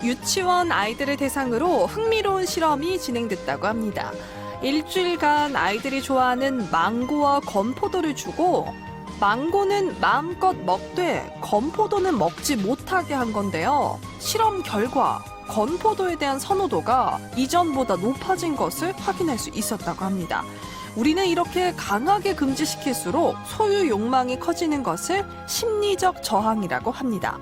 유치원 아이들을 대상으로 흥미로운 실험이 진행됐다고 합니다. 일주일간 아이들이 좋아하는 망고와 건포도를 주고 망고는 마음껏 먹되 건포도는 먹지 못하게 한 건데요. 실험 결과 건포도에 대한 선호도가 이전보다 높아진 것을 확인할 수 있었다고 합니다. 우리는 이렇게 강하게 금지시킬수록 소유 욕망이 커지는 것을 심리적 저항이라고 합니다.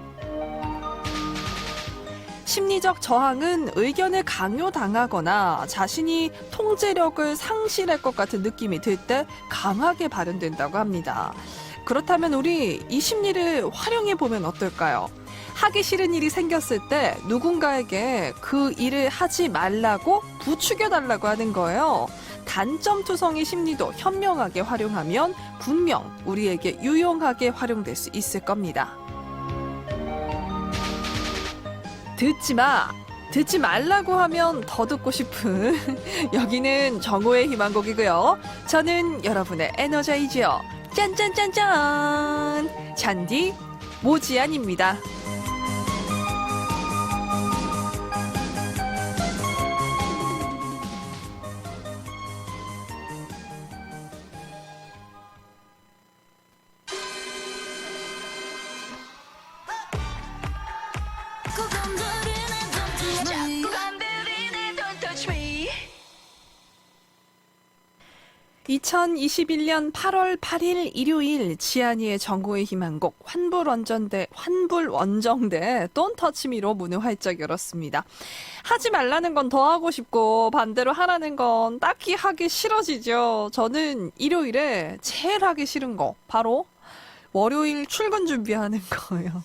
심리적 저항은 의견을 강요당하거나 자신이 통제력을 상실할 것 같은 느낌이 들 때 강하게 발현된다고 합니다. 그렇다면 우리 이 심리를 활용해 보면 어떨까요? 하기 싫은 일이 생겼을 때 누군가에게 그 일을 하지 말라고 부추겨달라고 하는 거예요. 단점투성이 심리도 현명하게 활용하면 분명 우리에게 유용하게 활용될 수 있을 겁니다. 듣지 말라고 하면 더 듣고 싶은 여기는 정오의 희망곡이고요. 저는 여러분의 에너자이지요. 짠짠짠짠! 잔디 모지안입니다. (2021년 8월 8일) 일요일 지안이의 정오의 희망곡 환불원정대 Don't Touch Me로 문을 활짝 열었습니다. 하지 말라는 건 더 하고 싶고 반대로 하라는 건 딱히 하기 싫어지죠. 저는 일요일에 제일 하기 싫은 거 바로 월요일 출근 준비하는 거예요.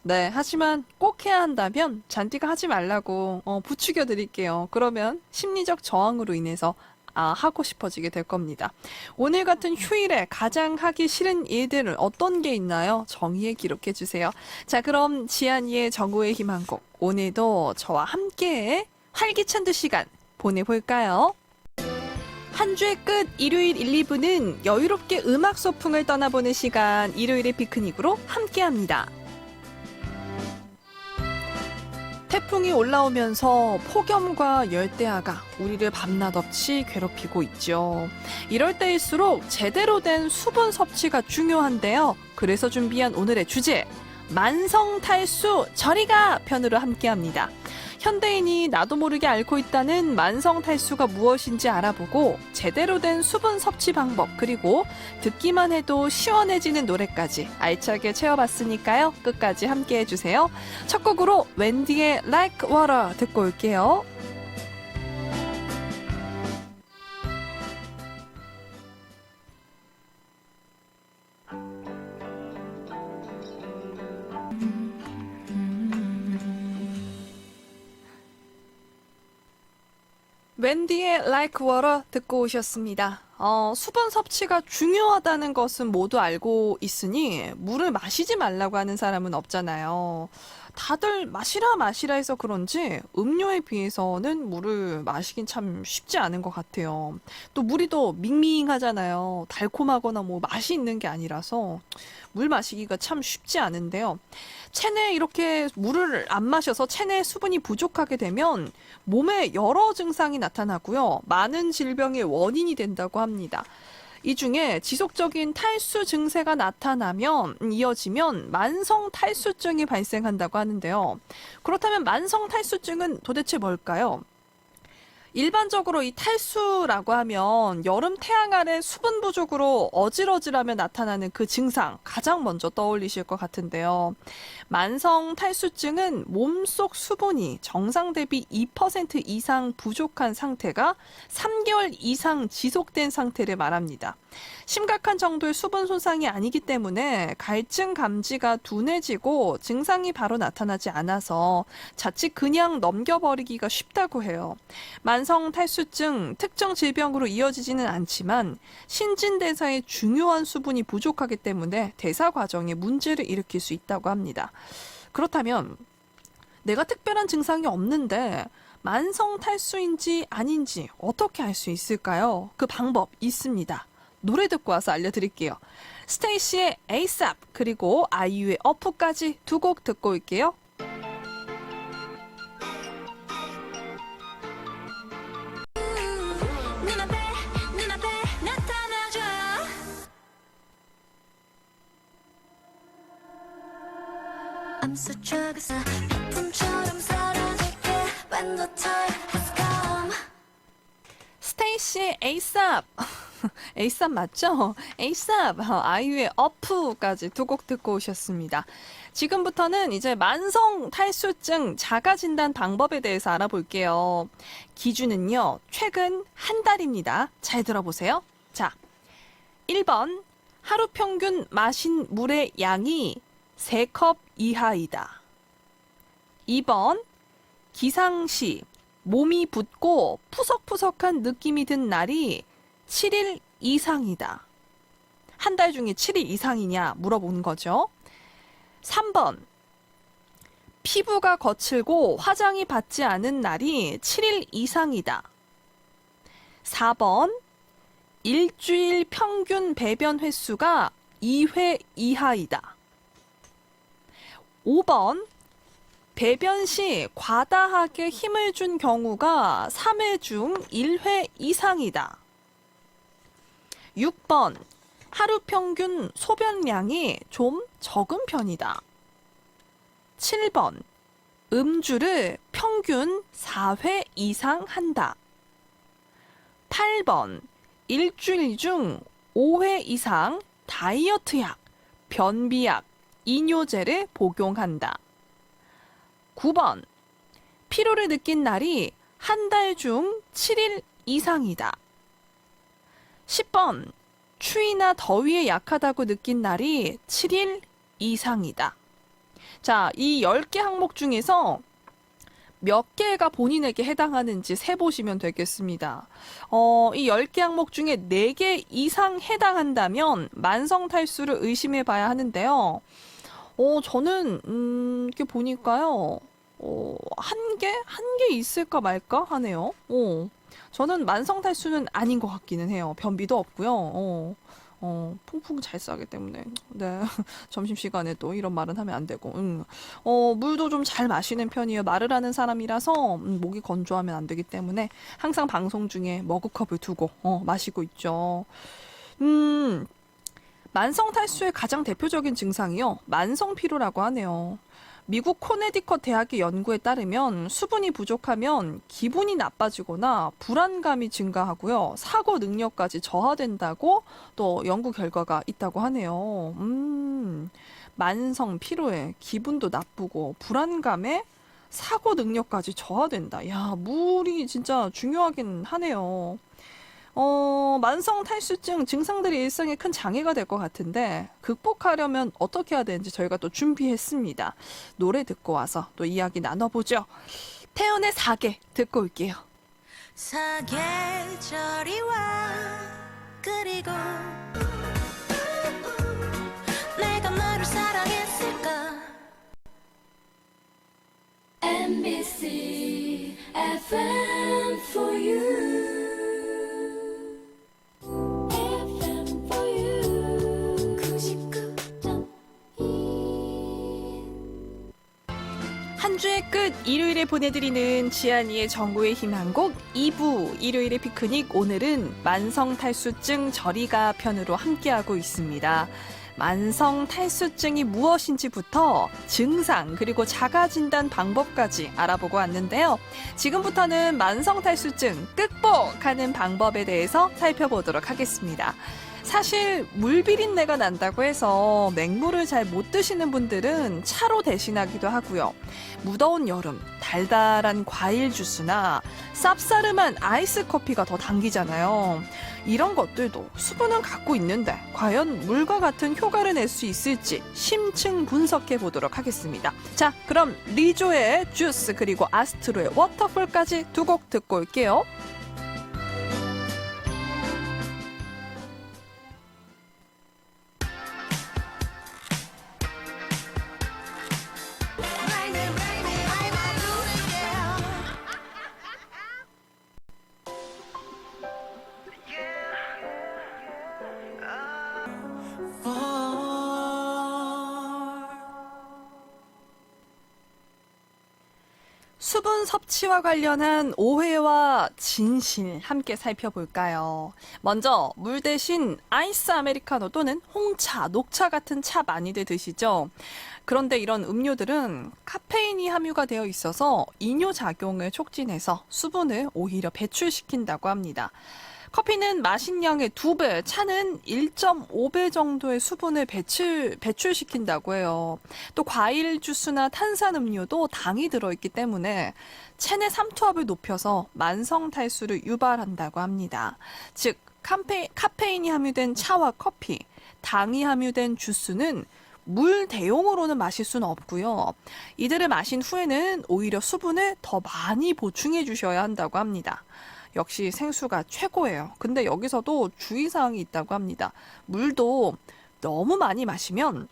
네, 하지만 꼭 해야 한다면 잔디가 하지 말라고 부추겨 드릴게요. 그러면 심리적 저항으로 인해서 하고 싶어지게 될 겁니다. 오늘 같은 휴일에 가장 하기 싫은 일들은 어떤 게 있나요? 정의에 기록해 주세요. 자, 그럼 지안이의 정오의 희망곡 오늘도 저와 함께 활기찬 2시간 보내볼까요? 한 주의 끝 일요일 1, 2부는 여유롭게 음악 소풍을 떠나보는 시간 일요일의 피크닉으로 함께합니다. 태풍이 올라오면서 폭염과 열대야가 우리를 밤낮 없이 괴롭히고 있죠. 이럴 때일수록 제대로 된 수분 섭취가 중요한데요. 그래서 준비한 오늘의 주제, 만성탈수 저리가 편으로 함께합니다. 현대인이 나도 모르게 앓고 있다는 만성탈수가 무엇인지 알아보고 제대로 된 수분 섭취 방법 그리고 듣기만 해도 시원해지는 노래까지 알차게 채워봤으니까요. 끝까지 함께해 주세요. 첫 곡으로 웬디의 Like Water 듣고 올게요. 웬디의 Like Water 듣고 오셨습니다. 수분 섭취가 중요하다는 것은 모두 알고 있으니 물을 마시지 말라고 하는 사람은 없잖아요. 다들 마시라 해서 그런지 음료에 비해서는 물을 마시긴 참 쉽지 않은 것 같아요. 또 물이 더 밍밍하잖아요. 달콤하거나 뭐 맛이 있는 게 아니라서 물 마시기가 참 쉽지 않은데요. 체내에 이렇게 물을 안 마셔서 체내에 수분이 부족하게 되면 몸에 여러 증상이 나타나고요. 많은 질병의 원인이 된다고 합니다. 이 중에 지속적인 탈수 증세가 나타나면 이어지면 만성 탈수증이 발생한다고 하는데요. 그렇다면 만성 탈수증은 도대체 뭘까요? 일반적으로 이 탈수라고 하면 여름 태양 아래 수분 부족으로 어질어질하며 나타나는 그 증상 가장 먼저 떠올리실 것 같은데요. 만성 탈수증은 몸속 수분이 정상 대비 2% 이상 부족한 상태가 3개월 이상 지속된 상태를 말합니다. 심각한 정도의 수분 손상이 아니기 때문에 갈증 감지가 둔해지고 증상이 바로 나타나지 않아서 자칫 그냥 넘겨버리기가 쉽다고 해요. 만성 탈수증 특정 질병으로 이어지지는 않지만 신진대사에 중요한 수분이 부족하기 때문에 대사 과정에 문제를 일으킬 수 있다고 합니다. 그렇다면 내가 특별한 증상이 없는데 만성 탈수인지 아닌지 어떻게 알 수 있을까요? 그 방법 있습니다. 노래 듣고 와서 알려드릴게요. 스테이시의 ASAP 그리고 아이유의 어프까지 두 곡 듣고 올게요. I'm so jealous. 폭풍처럼 사라질게 when the time has come. 스테이시 에이쌉 에이쌉 맞죠? 에이쌉 아이유의 어프까지 두 곡 듣고 오셨습니다. 지금부터는 이제 만성 탈수증 자가 진단 방법에 대해서 알아볼게요. 기준은요, 최근 한 달입니다. 잘 들어보세요. 자, 1번 하루 평균 마신 물의 양이 3컵 이하이다. 2번 기상시 몸이 붓고 푸석푸석한 느낌이 든 날이 7일 이상이다. 한 달 중에 7일 이상이냐 물어보는 거죠. 3번 피부가 거칠고 화장이 받지 않은 날이 7일 이상이다. 4번 일주일 평균 배변 횟수가 2회 이하이다. 5번 배변 시 과다하게 힘을 준 경우가 3회 중 1회 이상이다. 6번 하루 평균 소변량이 좀 적은 편이다. 7번 음주를 평균 4회 이상 한다. 8번 일주일 중 5회 이상 다이어트약, 변비약, 이뇨제를 복용한다. 9번 피로를 느낀 날이 한 달 중 7일 이상이다. 10번 추위나 더위에 약하다고 느낀 날이 7일 이상이다. 자, 이 10개 항목 중에서 몇 개가 본인에게 해당하는지 세보시면 되겠습니다. 이 10개 항목 중에 4개 이상 해당한다면 만성 탈수를 의심해 봐야 하는데요. 저는, 이렇게 보니까요, 한 개 있을까 말까 하네요. 저는 만성 탈수는 아닌 것 같기는 해요. 변비도 없고요. 풍풍 잘 싸기 때문에. 네. 점심시간에 또 이런 말은 하면 안 되고. 물도 좀 잘 마시는 편이에요. 말을 하는 사람이라서 목이 건조하면 안 되기 때문에 항상 방송 중에 머그컵을 두고 마시고 있죠. 만성 탈수의 가장 대표적인 증상이요. 만성 피로라고 하네요. 미국 코네디컷 대학의 연구에 따르면 수분이 부족하면 기분이 나빠지거나 불안감이 증가하고요. 사고 능력까지 저하된다고 또 연구 결과가 있다고 하네요. 만성 피로에 기분도 나쁘고 불안감에 사고 능력까지 저하된다. 야, 물이 진짜 중요하긴 하네요. 만성 탈수증 증상들이 일상에 큰 장애가 될 것 같은데 극복하려면 어떻게 해야 되는지 저희가 또 준비했습니다. 노래 듣고 와서 또 이야기 나눠보죠. 태연의 사계 듣고 올게요. 사계절이 와 그리고 내가 너를 사랑했을까. MBC FM for you. 한 주의 끝 일요일에 보내드리는 지안이의 정보의 희망곡 2부 일요일의 피크닉. 오늘은 만성 탈수증 저리가 편으로 함께하고 있습니다. 만성 탈수증이 무엇인지부터 증상 그리고 자가 진단 방법까지 알아보고 왔는데요. 지금부터는 만성 탈수증 극복하는 방법에 대해서 살펴보도록 하겠습니다. 사실 물 비린내가 난다고 해서 맹물을 잘 못 드시는 분들은 차로 대신하기도 하고요. 무더운 여름 달달한 과일 주스나 쌉싸름한 아이스 커피가 더 당기잖아요. 이런 것들도 수분은 갖고 있는데 과연 물과 같은 효과를 낼 수 있을지 심층 분석해 보도록 하겠습니다. 자, 그럼 리조의 주스 그리고 아스트로의 워터풀까지 두 곡 듣고 올게요. 수분 섭취와 관련한 오해와 진실 함께 살펴볼까요? 먼저 물 대신 아이스 아메리카노 또는 홍차, 녹차 같은 차 많이들 드시죠? 그런데 이런 음료들은 카페인이 함유가 되어 있어서 이뇨 작용을 촉진해서 수분을 오히려 배출시킨다고 합니다. 커피는 마신 양의 2배, 차는 1.5배 정도의 수분을 배출시킨다고 해요. 또 과일 주스나 탄산음료도 당이 들어있기 때문에 체내 삼투압을 높여서 만성 탈수를 유발한다고 합니다. 즉, 카페인이 함유된 차와 커피, 당이 함유된 주스는 물 대용으로는 마실 수는 없고요. 이들을 마신 후에는 오히려 수분을 더 많이 보충해 주셔야 한다고 합니다. 역시 생수가 최고예요. 근데 여기서도 주의사항이 있다고 합니다. 물도 너무 많이 마시면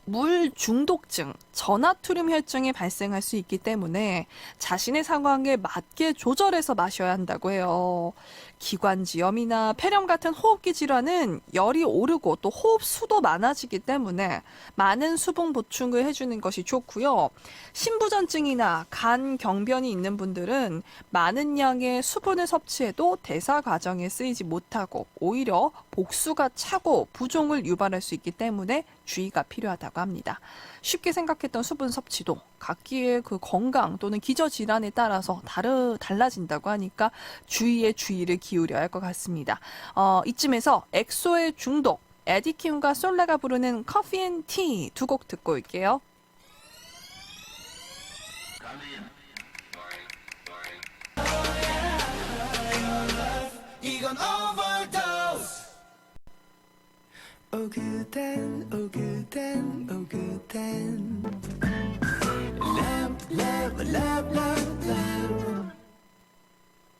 물 중독증, 저나트륨 혈증이 발생할 수 있기 때문에 자신의 상황에 맞게 조절해서 마셔야 한다고 해요. 기관지염이나 폐렴 같은 호흡기 질환은 열이 오르고 또 호흡수도 많아지기 때문에 많은 수분 보충을 해주는 것이 좋고요. 신부전증이나 간 경변이 있는 분들은 많은 양의 수분을 섭취해도 대사 과정에 쓰이지 못하고 오히려 복수가 차고 부종을 유발할 수 있기 때문에 주의가 필요하다고 합니다. 쉽게 생각했던 수분 섭취도 각기의 그 건강 또는 기저질환에 따라서 달라진다고 하니까 주의를 기울여야 할 것 같습니다. 이쯤에서 엑소의 중독, 에디킴과 솔라가 부르는 커피 앤 티 두 곡 듣고 올게요. 이건 overdose. Oh 그댄, oh 그댄, oh 그댄. Love, love, love, love, love.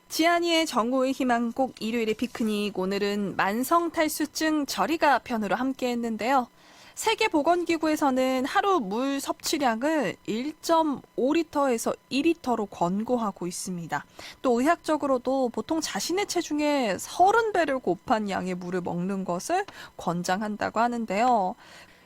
지안이의 정오의 희망곡 일요일의 피크닉, 오늘은 만성탈수증 저리가 편으로 함께 했는데요. 세계보건기구에서는 하루 물 섭취량을 1.5리터에서 2리터로 권고하고 있습니다. 또 의학적으로도 보통 자신의 체중의 30배를 곱한 양의 물을 먹는 것을 권장한다고 하는데요.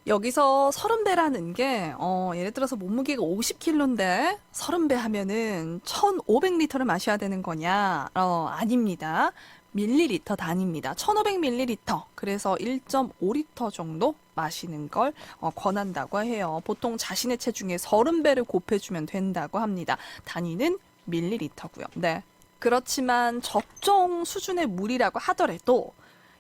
여기서 30배라는 게 예를 들어서 몸무게가 50kg인데 30배 하면은 1,500리터를 마셔야 되는 거냐? 아닙니다. 밀리리터 단위입니다. 1,500ml. 그래서 1.5리터 정도 마시는 걸 권한다고 해요. 보통 자신의 체중의 30배를 곱해주면 된다고 합니다. 단위는 밀리리터고요. 네. 그렇지만 적정 수준의 물이라고 하더라도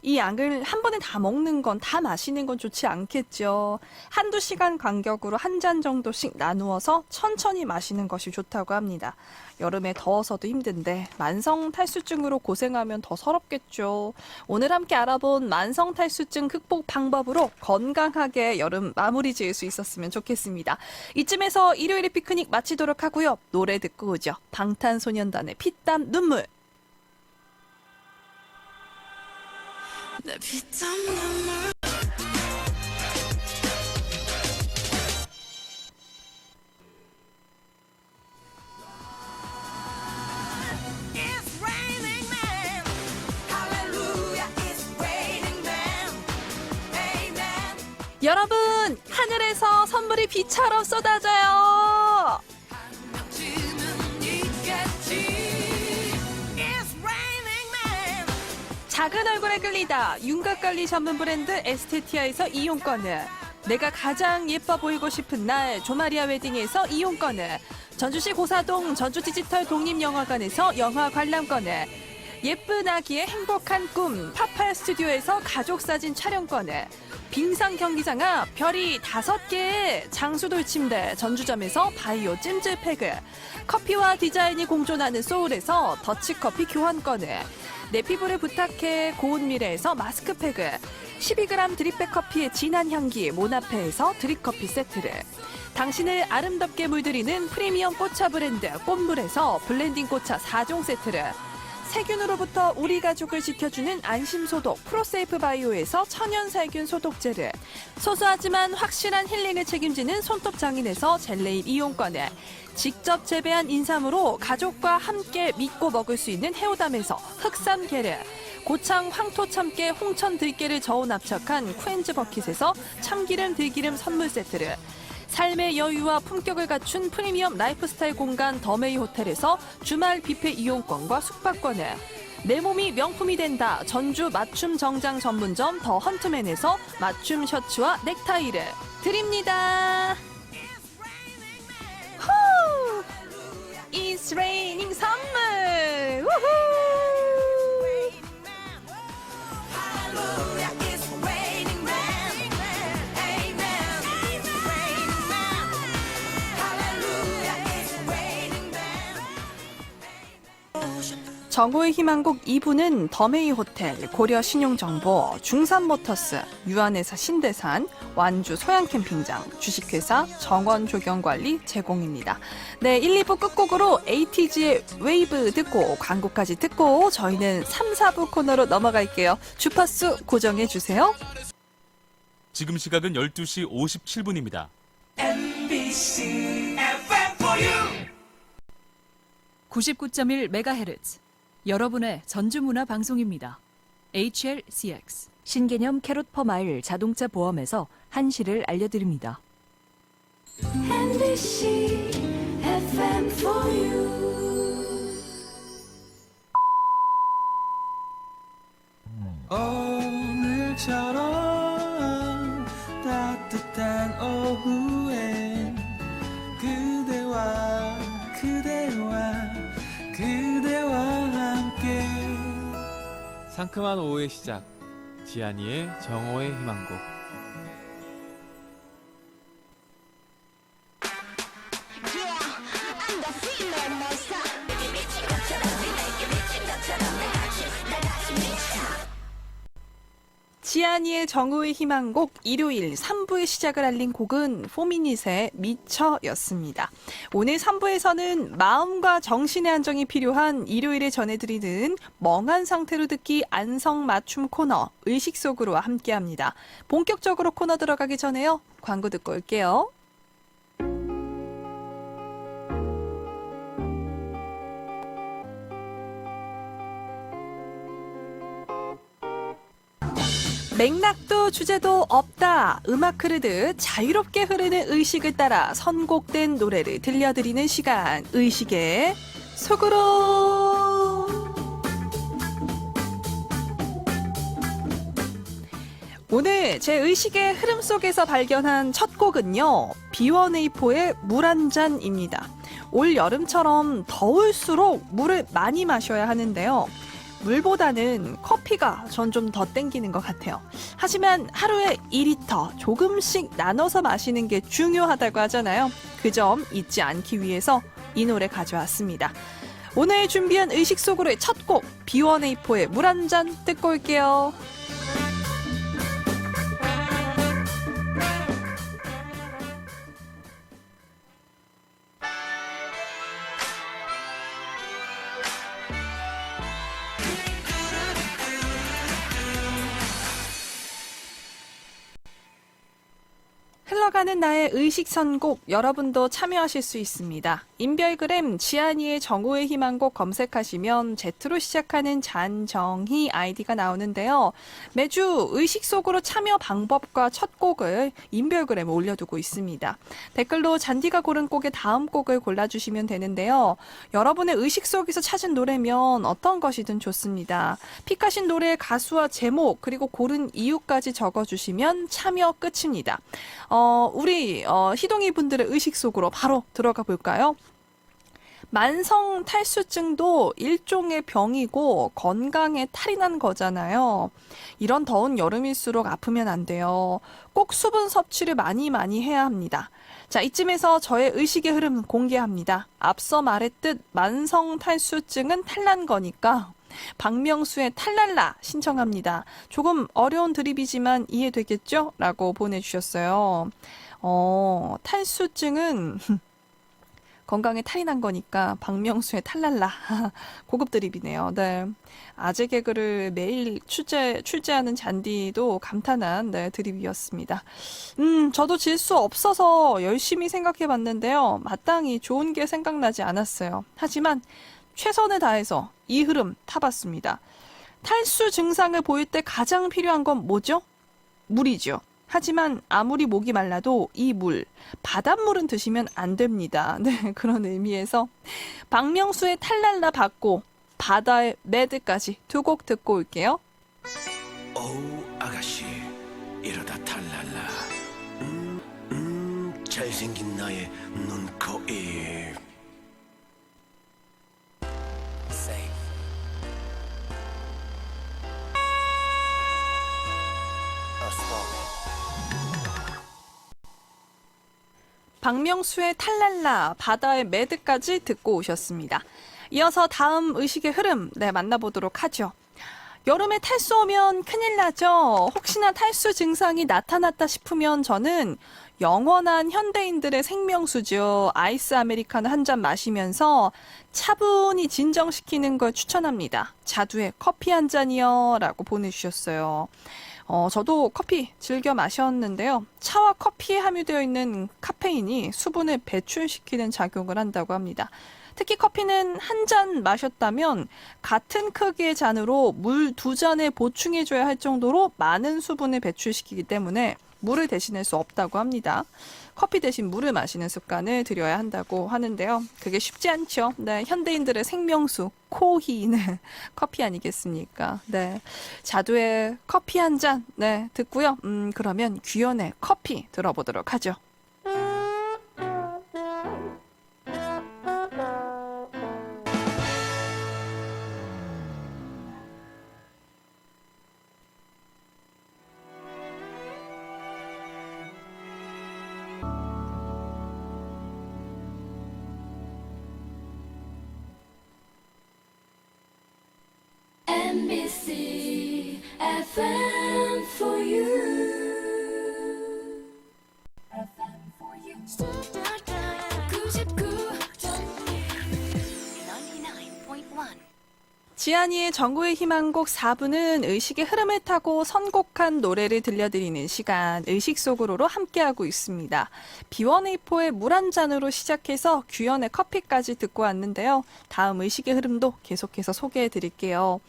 이 양을 한 번에 다 먹는 건, 다 마시는 건 좋지 않겠죠. 한두 시간 간격으로 한 잔 정도씩 나누어서 천천히 마시는 것이 좋다고 합니다. 여름에 더워서도 힘든데 만성 탈수증으로 고생하면 더 서럽겠죠. 오늘 함께 알아본 만성 탈수증 극복 방법으로 건강하게 여름 마무리 지을 수 있었으면 좋겠습니다. 이쯤에서 일요일의 피크닉 마치도록 하고요. 노래 듣고 오죠. 방탄소년단의 피땀 눈물. 내 피땀 눈물 It's raining men Hallelujah It's raining men Amen 여러분, 하늘에서 선물이 비처럼 쏟아져요. 지는 있겠지 It's raining men 작은 얼굴에 끌리다 윤곽관리 전문 브랜드 에스테티아에서 이용권을, 내가 가장 예뻐 보이고 싶은 날 조마리아 웨딩에서 이용권을, 전주시 고사동 전주디지털 독립영화관에서 영화 관람권을, 예쁜 아기의 행복한 꿈 파팔 스튜디오에서 가족사진 촬영권을, 빙상 경기장 앞 별이 5개의 장수돌 침대 전주점에서 바이오 찜질팩을, 커피와 디자인이 공존하는 소울에서 더치커피 교환권을, 내 피부를 부탁해 고운 미래에서 마스크팩을, 12g 드립백 커피의 진한 향기 모나페에서 드립커피 세트를, 당신을 아름답게 물들이는 프리미엄 꽃차 브랜드 꽃물에서 블렌딩 꽃차 4종 세트를, 세균으로부터 우리 가족을 지켜주는 안심소독 프로세이프 바이오에서 천연살균 소독제를, 소소하지만 확실한 힐링을 책임지는 손톱 장인에서 젤레인 이용권을, 직접 재배한 인삼으로 가족과 함께 믿고 먹을 수 있는 해오담에서 흑산 게르, 고창 황토 참깨 홍천 들깨를 저온 압착한 쿠엔즈 버킷에서 참기름 들기름 선물 세트를, 삶의 여유와 품격을 갖춘 프리미엄 라이프스타일 공간 더메이 호텔에서 주말 뷔페 이용권과 숙박권을, 내 몸이 명품이 된다 전주 맞춤 정장 전문점 더 헌트맨에서 맞춤 셔츠와 넥타이를, 드립니다. 후! It's raining 선물. 우후! Hallelujah, it's raining man. Amen. It's raining man. Hallelujah, it's raining man. 정오의 희망곡 2부는 더메이 호텔, 고려 신용정보, 중산모터스, 유한회사 신대산, 완주 소양캠핑장, 주식회사 정원조경관리 제공입니다. 네, 1, 2부 끝곡으로 에이티즈의 웨이브 듣고 광고까지 듣고 저희는 3, 4부 코너로 넘어갈게요. 주파수 고정해주세요. 지금 시각은 12시 57분입니다. MBC FM for you. 99.1MHz 여러분의 전주문화 방송입니다. HLCX 신개념 캐롯 퍼마일 자동차 보험에서 한시를 알려드립니다. MBC FM for you. 오늘처럼 따뜻한 오후엔 그대와 함께 상큼한 오후의 시작 지안이의 정오의 희망곡. 지안이의 정오의 희망곡 일요일 3부의 시작을 알린 곡은 포미닛의 미쳐였습니다. 오늘 3부에서는 마음과 정신의 안정이 필요한 일요일에 전해드리는 멍한 상태로 듣기 안성 맞춤 코너 의식 속으로 함께합니다. 본격적으로 코너 들어가기 전에요. 광고 듣고 올게요. 맥락도 주제도 없다. 음악 흐르듯 자유롭게 흐르는 의식을 따라 선곡된 노래를 들려드리는 시간. 의식의 속으로. 오늘 제 의식의 흐름 속에서 발견한 첫 곡은요. B1A4의 물 한 잔입니다. 올 여름처럼 더울수록 물을 많이 마셔야 하는데요. 물보다는 커피가 전 좀 더 땡기는 것 같아요. 하지만 하루에 2리터 조금씩 나눠서 마시는 게 중요하다고 하잖아요. 그 점 잊지 않기 위해서 이 노래 가져왔습니다. 오늘 준비한 의식 속으로의 첫 곡 B1A4의 물 한 잔 듣고 올게요. 흘러가는 나의 의식 선곡 여러분도 참여하실 수 있습니다. 인별그램 지안이의 정오의 희망곡 검색하시면 Z로 시작하는 잔정희 아이디가 나오는데요. 매주 의식 속으로 참여 방법과 첫 곡을 인별그램에 올려두고 있습니다. 댓글로 잔디가 고른 곡의 다음 곡을 골라주시면 되는데요. 여러분의 의식 속에서 찾은 노래면 어떤 것이든 좋습니다. 픽하신 노래의 가수와 제목 그리고 고른 이유까지 적어주시면 참여 끝입니다. 우리 희동이 분들의 의식 속으로 바로 들어가 볼까요? 만성 탈수증도 일종의 병이고 건강에 탈이 난 거잖아요. 이런 더운 여름일수록 아프면 안 돼요. 꼭 수분 섭취를 많이 해야 합니다. 자, 이쯤에서 저의 의식의 흐름 공개합니다. 앞서 말했듯 만성 탈수증은 탈난 거니까 박명수의 탈랄라 신청합니다. 조금 어려운 드립이지만 이해되겠죠? 라고 보내주셨어요. 탈수증은 건강에 탈이 난 거니까 박명수의 탈랄라 고급 드립이네요. 네. 아재 개그를 매일 출제하는 잔디도 감탄한 드립이었습니다. 저도 질 수 없어서 열심히 생각해 봤는데요. 마땅히 좋은 게 생각나지 않았어요. 하지만 최선을 다해서 이 흐름 타봤습니다. 탈수 증상을 보일 때 가장 필요한 건 뭐죠? 물이죠. 하지만 아무리 목이 말라도 이 물, 바닷물은 드시면 안 됩니다. 네, 그런 의미에서 박명수의 탈랄라 받고 바다의 매드까지 두 곡 듣고 올게요. 어우 아가씨 이러다 탈랄라. 잘생긴 나의 눈, 코, 입. Say. 박명수의 탈랄라, 바다의 매드까지 듣고 오셨습니다. 이어서 다음 의식의 흐름, 만나보도록 하죠. 여름에 탈수 오면 큰일 나죠. 혹시나 탈수 증상이 나타났다 싶으면 저는 영원한 현대인들의 생명수죠. 아이스 아메리카노 한 잔 마시면서 차분히 진정시키는 걸 추천합니다. 자두에 커피 한 잔이요. 라고 보내주셨어요. 저도 커피 즐겨 마셨는데요. 차와 커피에 함유되어 있는 카페인이 수분을 배출시키는 작용을 한다고 합니다. 특히 커피는 한 잔 마셨다면 같은 크기의 잔으로 물 2잔에 보충해줘야 할 정도로 많은 수분을 배출시키기 때문에 물을 대신할 수 없다고 합니다. 커피 대신 물을 마시는 습관을 들여야 한다고 하는데요. 그게 쉽지 않죠. 네, 현대인들의 생명수, 코히는 커피 아니겠습니까? 네, 자두의 커피 한 잔, 듣고요. 그러면 규현의 커피 들어보도록 하죠. MBC FM for you. FM for you. 99.1 지아니의 정구의 희망곡 4부는 의식의 흐름을 타고 선곡한 노래를 들려드리는 시간, 의식 속으로로 함께하고 있습니다. B1A4의 물 한 잔으로 시작해서 규현의 커피까지 듣고 왔는데요. 다음 의식의 흐름도 계속해서 소개해드릴게요.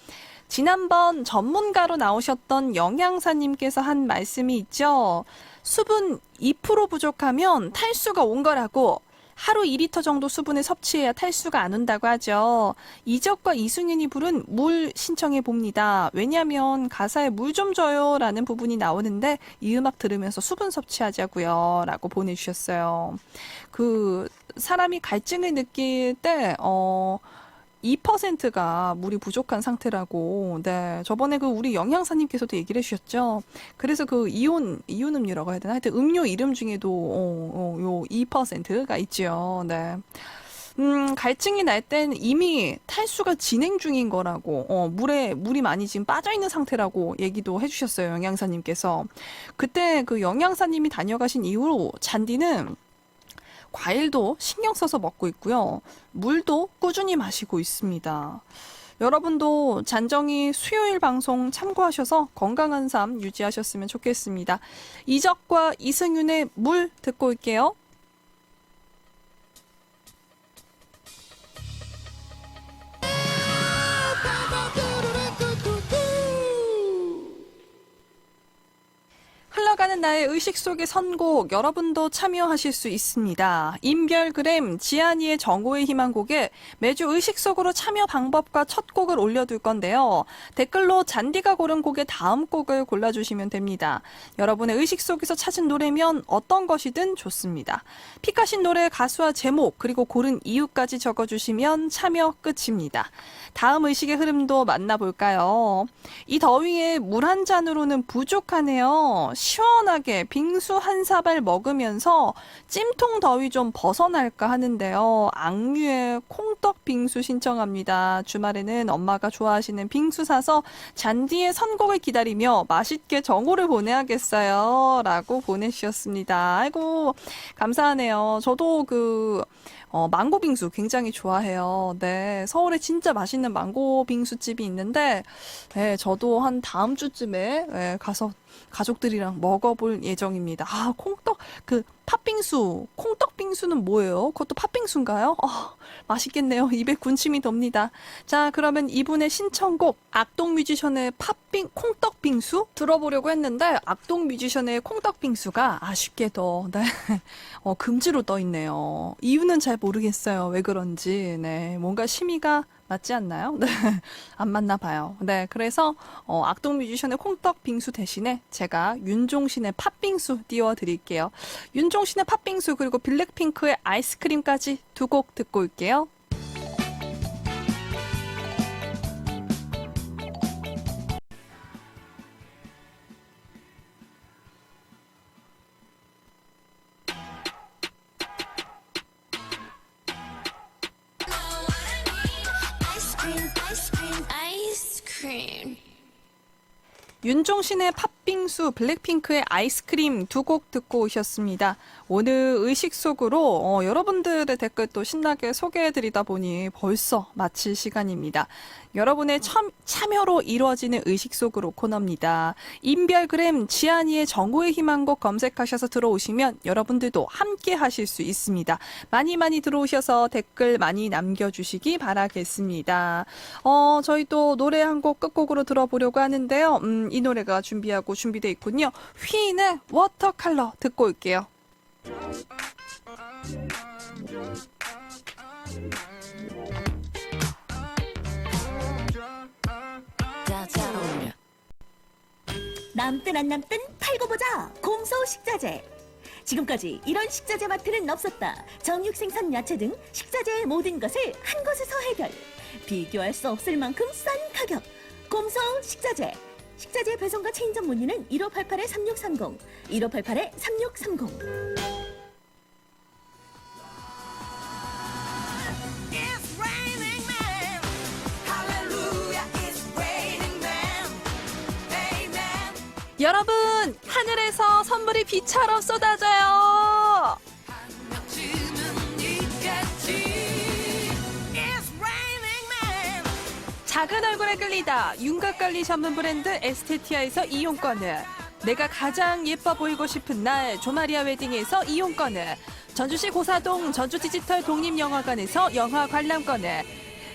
지난번 전문가로 나오셨던 영양사님께서 한 말씀이 있죠. 수분 2% 부족하면 탈수가 온 거라고. 하루 2리터 정도 수분을 섭취해야 탈수가 안 온다고 하죠. 이적과 이순인이 부른 물 신청해 봅니다. 왜냐하면 가사에 물 좀 줘요 라는 부분이 나오는데 이 음악 들으면서 수분 섭취하자고요 라고 보내주셨어요. 그 사람이 갈증을 느낄 때 2%가 물이 부족한 상태라고. 네, 저번에 그 우리 영양사님께서도 얘기를 해주셨죠. 그래서 그 이온 음료라고 해야 되나? 하여튼 음료 이름 중에도 요 2%가 있죠. 네. 갈증이 날 땐 이미 탈수가 진행 중인 거라고, 물이 많이 지금 빠져 있는 상태라고 얘기도 해주셨어요, 영양사님께서. 그때 그 영양사님이 다녀가신 이후로 잔디는 과일도 신경 써서 먹고 있고요. 물도 꾸준히 마시고 있습니다. 여러분도 잔정이 수요일 방송 참고하셔서 건강한 삶 유지하셨으면 좋겠습니다. 이적과 이승윤의 물 듣고 올게요. 흘러가는 나의 의식 속의 선곡, 여러분도 참여하실 수 있습니다. 인별그램 지아니의 정오의 희망곡에 매주 의식 속으로 참여 방법과 첫 곡을 올려둘 건데요. 댓글로 잔디가 고른 곡의 다음 곡을 골라주시면 됩니다. 여러분의 의식 속에서 찾은 노래면 어떤 것이든 좋습니다. 픽하신 노래 가수와 제목 그리고 고른 이유까지 적어주시면 참여 끝입니다. 다음 의식의 흐름도 만나볼까요? 이 더위에 물 한 잔으로는 부족하네요. 시원하게 빙수 한 사발 먹으면서 찜통 더위 좀 벗어날까 하는데요. 악뮤의 콩떡 빙수 신청합니다. 주말에는 엄마가 좋아하시는 빙수 사서 잔디의 선곡을 기다리며 맛있게 정오를 보내야겠어요. 라고 보내주셨습니다. 아이고, 감사하네요. 저도 망고 빙수 굉장히 좋아해요. 네, 서울에 진짜 맛있는 망고 빙수집이 있는데, 네, 저도 한 다음 주쯤에 가서 가족들이랑 먹어볼 예정입니다. 아, 팥빙수, 콩떡빙수는 뭐예요? 그것도 팥빙수인가요? 맛있겠네요. 입에 군침이 돕니다. 자, 그러면 이분의 신청곡 악동 뮤지션의 콩떡빙수 들어보려고 했는데 악동 뮤지션의 콩떡빙수가 아쉽게도 금지로 떠 있네요. 이유는 잘 모르겠어요. 왜 그런지. 네, 뭔가 심의가 맞지 않나요? 네. 안 맞나 봐요. 네. 그래서 악동 뮤지션의 콩떡 빙수 대신에 제가 윤종신의 팥빙수 띄워드릴게요. 윤종신의 팥빙수 그리고 블랙핑크의 아이스크림까지 두 곡 듣고 올게요. Ice cream, ice cream, ice cream. 윤종신의 팥빙수, 블랙핑크의 아이스크림 두 곡 듣고 오셨습니다. 오늘 의식 속으로 여러분들의 댓글 또 신나게 소개해드리다 보니 벌써 마칠 시간입니다. 여러분의 참여로 이루어지는 의식 속으로 코너입니다. 인별그램 지안이의 정오의 희망곡 검색하셔서 들어오시면 여러분들도 함께 하실 수 있습니다. 많이 많이 들어오셔서 댓글 많이 남겨주시기 바라겠습니다. 저희 또 노래 한 곡 끝곡으로 들어보려고 하는데요. 이 노래가 준비되어 있군요. 휘인의 워터컬러 듣고 올게요. 잘 어울려. 남든 안 남든 팔고 보자 곰소 식자재. 지금까지 이런 식자재 마트는 없었다. 정육생선 야채 등 식자재의 모든 것을 한 곳에서 해결. 비교할 수 없을 만큼 싼 가격. 곰소 식자재. 식자재 배송과 체인점 문의는 1588-3630, 1588-3630. It's raining man. Hallelujah, it's raining man. Amen. 여러분, 하늘에서 선물이 비처럼 쏟아져요. 지는 있겠지. It's raining man. 작은 얼굴에 끌리다 윤곽관리 전문 브랜드 에스테티아에서 이용권을, 내가 가장 예뻐 보이고 싶은 날 조마리아 웨딩에서 이용권을, 전주시 고사동 전주디지털 독립영화관에서 영화 관람권을,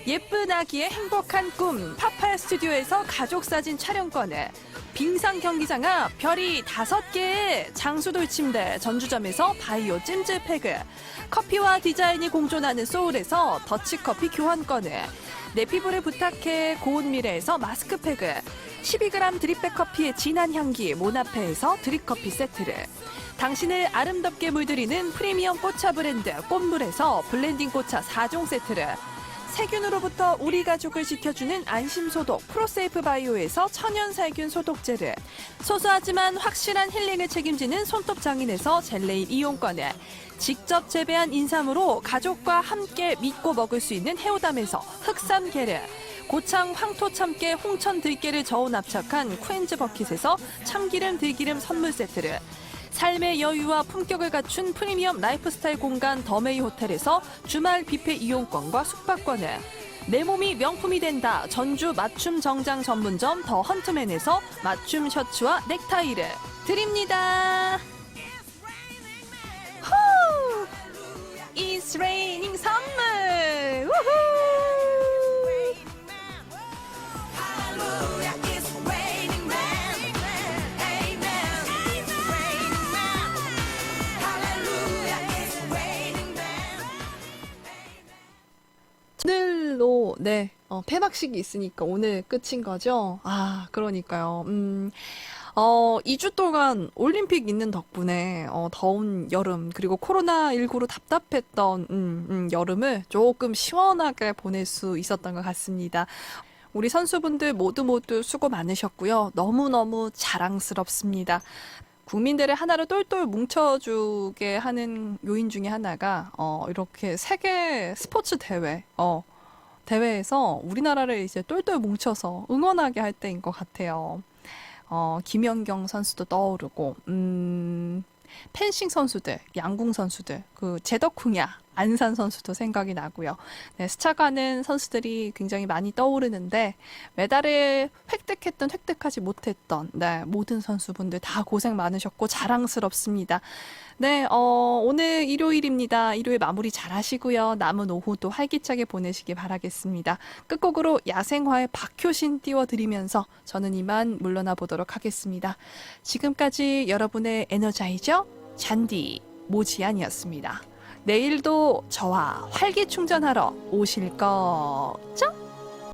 예쁜 아기의 행복한 꿈 파팔 스튜디오에서 가족사진 촬영권을, 빙상 경기장 앞 별이 5개의 장수돌 침대 전주점에서 바이오 찜질팩을, 커피와 디자인이 공존하는 소울에서 더치커피 교환권을, 내 피부를 부탁해 고운 미래에서 마스크팩을, 12g 드립백 커피의 진한 향기 모나페에서 드립커피 세트를, 당신을 아름답게 물들이는 프리미엄 꽃차 브랜드 꽃물에서 블렌딩 꽃차 4종 세트를, 세균으로부터 우리 가족을 지켜주는 안심소독 프로세이프 바이오에서 천연살균 소독제를, 소소하지만 확실한 힐링을 책임지는 손톱 장인에서 젤레인 이용권을, 직접 재배한 인삼으로 가족과 함께 믿고 먹을 수 있는 해오담에서 흑삼게를, 고창 황토 참깨 홍천 들깨를 저온 압착한 쿠엔즈 버킷에서 참기름 들기름 선물 세트를, 삶의 여유와 품격을 갖춘 프리미엄 라이프스타일 공간 더메이 호텔에서 주말 뷔페 이용권과 숙박권을, 내 몸이 명품이 된다 전주 맞춤 정장 전문점 더 헌트맨에서 맞춤 셔츠와 넥타이를 드립니다. 후! It's raining 선물! 우후! Hallelujah, it's raining man. Amen. It's raining man. Hallelujah, it's raining man. 오늘로 폐막식이 있으니까 오늘 끝인 거죠? 아, 그러니까요. 2주 동안 올림픽 있는 덕분에 더운 여름 그리고 코로나19로 답답했던 여름을 조금 시원하게 보낼 수 있었던 것 같습니다. 우리 선수분들 모두 수고 많으셨고요. 너무너무 자랑스럽습니다. 국민들을 하나로 똘똘 뭉쳐주게 하는 요인 중에 하나가 이렇게 세계 스포츠 대회에서 우리나라를 이제 똘똘 뭉쳐서 응원하게 할 때인 것 같아요. 김연경 선수도 떠오르고, 펜싱 선수들, 양궁 선수들, 그 제덕훈야, 안산 선수도 생각이 나고요. 네, 스쳐가는 선수들이 굉장히 많이 떠오르는데 메달을 획득하지 못했던 모든 선수분들 다 고생 많으셨고 자랑스럽습니다. 네, 오늘 일요일입니다. 일요일 마무리 잘 하시고요. 남은 오후도 활기차게 보내시기 바라겠습니다. 끝곡으로 야생화의 박효신 띄워드리면서 저는 이만 물러나 보도록 하겠습니다. 지금까지 여러분의 에너자이저 잔디 모지안이었습니다. 내일도 저와 활기 충전하러 오실 거죠?